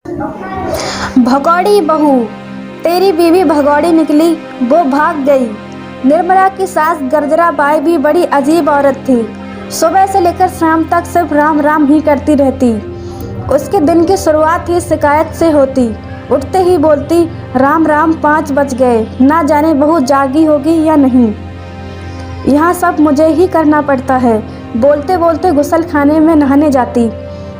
भगौड़ी बहू, तेरी बीवी भगौड़ी निकली, वो भाग गई। निर्मला की सास गर्जरा बाई भी बड़ी अजीब औरत थी। सुबह से लेकर शाम तक सिर्फ राम राम ही करती रहती। उसके दिन की शुरुआत ही शिकायत से होती। उठते ही बोलती, राम राम 5 बज गए, ना जाने बहू जागी होगी या नहीं। यहाँ सब मुझे ही करना पड़ता है। बोलते बोलते गुसल खाने में नहाने जाती।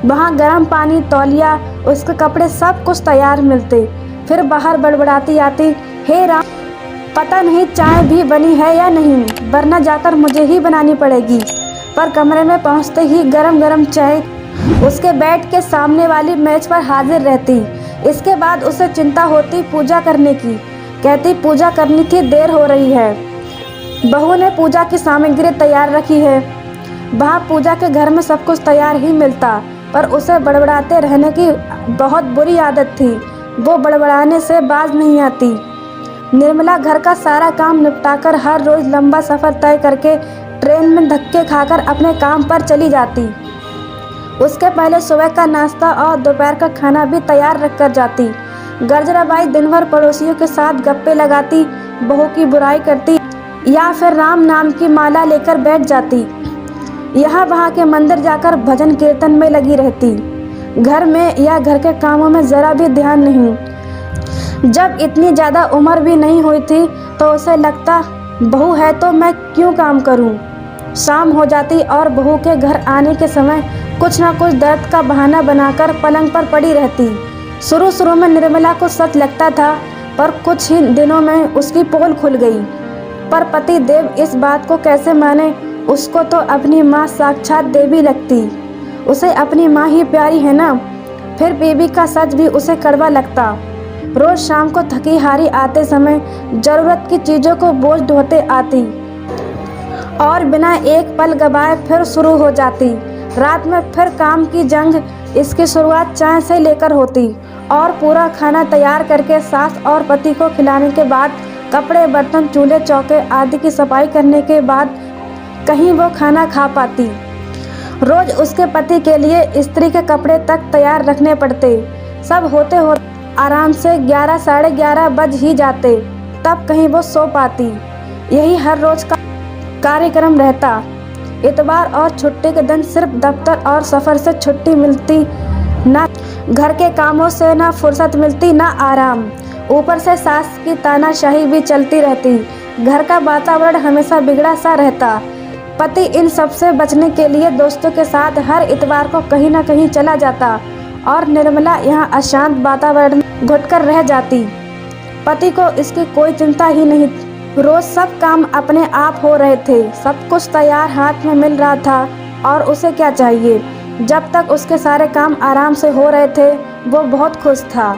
वहाँ गर्म पानी, तौलिया, उसके कपड़े सब कुछ तैयार मिलते। फिर बाहर बड़बड़ाती आती, हे राम, पता नहीं चाय भी बनी है या नहीं, वरना जाकर मुझे ही बनानी पड़ेगी। पर कमरे में पहुँचते ही गरम गरम चाय उसके बेड के सामने वाली मेज पर हाजिर रहती। इसके बाद उसे चिंता होती पूजा करने की। कहती पूजा करनी थी, देर हो रही है। बहू ने पूजा की सामग्री तैयार रखी है। वहाँ पूजा के घर में सब कुछ तैयार ही मिलता, पर उसे बड़बड़ाते रहने की बहुत बुरी आदत थी। वो बड़बड़ाने से बाज नहीं आती। निर्मला घर का सारा काम निपटाकर हर रोज़ लंबा सफ़र तय करके ट्रेन में धक्के खाकर अपने काम पर चली जाती। उसके पहले सुबह का नाश्ता और दोपहर का खाना भी तैयार रख कर जाती। गर्जराबाई दिन भर पड़ोसियों के साथ गप्पे लगाती, बहू की बुराई करती या फिर राम नाम की माला लेकर बैठ जाती। यहाँ वहाँ के मंदिर जाकर भजन कीर्तन में लगी रहती। घर में या घर के कामों में ज़रा भी ध्यान नहीं। जब इतनी ज़्यादा उम्र भी नहीं हुई थी तो उसे लगता, बहू है तो मैं क्यों काम करूं। शाम हो जाती और बहू के घर आने के समय कुछ ना कुछ दर्द का बहाना बनाकर पलंग पर पड़ी रहती। शुरू में निर्मला को सच लगता था, पर कुछ ही दिनों में उसकी पोल खुल गई। पर पति देव इस बात को कैसे माने। उसको तो अपनी माँ साक्षात देवी लगती। उसे अपनी माँ ही प्यारी है ना। फिर बीवी का सच भी उसे कड़वा लगता। रोज़ शाम को थकी हारी आते समय ज़रूरत की चीज़ों को बोझ ढोते आती और बिना एक पल गवाए फिर शुरू हो जाती। रात में फिर काम की जंग। इसकी शुरुआत चाय से लेकर होती और पूरा खाना तैयार करके सास और पति को खिलाने के बाद कपड़े, बर्तन, चूल्हे चौके आदि की सफाई करने के बाद कहीं वो खाना खा पाती। रोज़ उसके पति के लिए स्त्री के कपड़े तक तैयार रखने पड़ते। सब होते आराम से 11 साढ़े 11 बज ही जाते, तब कहीं वो सो पाती। यही हर रोज़ का कार्यक्रम रहता। इतवार और छुट्टी के दिन सिर्फ दफ्तर और सफ़र से छुट्टी मिलती। ना घर के कामों से ना फुर्सत मिलती, ना आराम। ऊपर से सास की तानाशाही भी चलती रहती। घर का वातावरण हमेशा बिगड़ा सा रहता। पति इन सब से बचने के लिए दोस्तों के साथ हर इतवार को कहीं ना कहीं चला जाता और निर्मला यहाँ अशांत वातावरण में घुटकर रह जाती। पति को इसकी कोई चिंता ही नहीं। रोज़ सब काम अपने आप हो रहे थे, सब कुछ तैयार हाथ में मिल रहा था और उसे क्या चाहिए। जब तक उसके सारे काम आराम से हो रहे थे वो बहुत खुश था।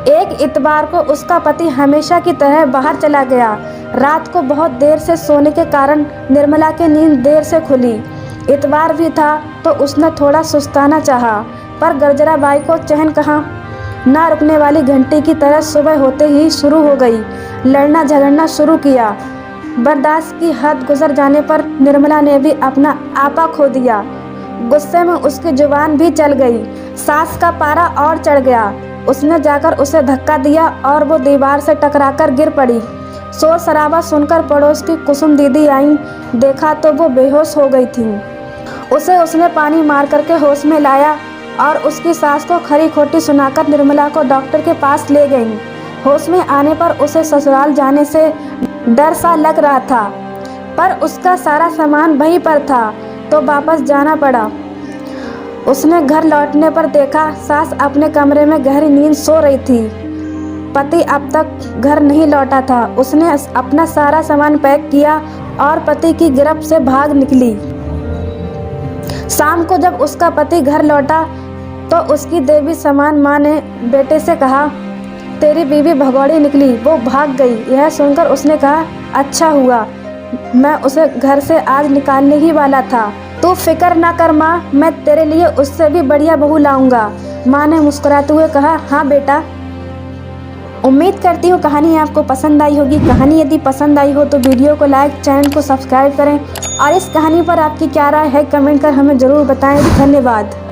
एक इतवार को उसका पति हमेशा की तरह बाहर चला गया। रात को बहुत देर से सोने के कारण निर्मला की नींद देर से खुली। इतवार भी था तो उसने थोड़ा सुस्ताना चाहा, पर गर्जराबाई को चैन कहाँ। ना रुकने वाली घंटी की तरह सुबह होते ही शुरू हो गई। लड़ना झगड़ना शुरू किया। बर्दाश्त की हद गुजर जाने पर निर्मला ने भी अपना आपा खो दिया। गुस्से में उसकी जुबान भी चल गई। सास का पारा और चढ़ गया। उसने जाकर उसे धक्का दिया और वो दीवार से टकराकर गिर पड़ी। शोर शराबा सुनकर पड़ोस की कुसुम दीदी आई। देखा तो वो बेहोश हो गई थी। उसने पानी मार करके होश में लाया और उसकी सास को खरी खोटी सुनाकर निर्मला को डॉक्टर के पास ले गई। होश में आने पर उसे ससुराल जाने से डर सा लग रहा था, पर उसका सारा सामान वहीं पर था तो वापस जाना पड़ा। उसने घर लौटने पर देखा सास अपने कमरे में गहरी नींद सो रही थी। पति अब तक घर नहीं लौटा था। उसने अपना सारा सामान पैक किया और पति की गिरफ्त से भाग निकली। शाम को जब उसका पति घर लौटा तो उसकी देवी समान माँ ने बेटे से कहा, तेरी बीवी भगौड़ी निकली, वो भाग गई। यह सुनकर उसने कहा, अच्छा हुआ, मैं उसे घर से आज निकालने ही वाला था। तू फिक्र ना कर माँ, मैं तेरे लिए उससे भी बढ़िया बहू लाऊंगा। माँ ने मुस्कुराते हुए कहा, हाँ बेटा। उम्मीद करती हूँ कहानी आपको पसंद आई होगी। कहानी यदि पसंद आई हो तो वीडियो को लाइक, चैनल को सब्सक्राइब करें और इस कहानी पर आपकी क्या राय है कमेंट कर हमें ज़रूर बताएं। धन्यवाद।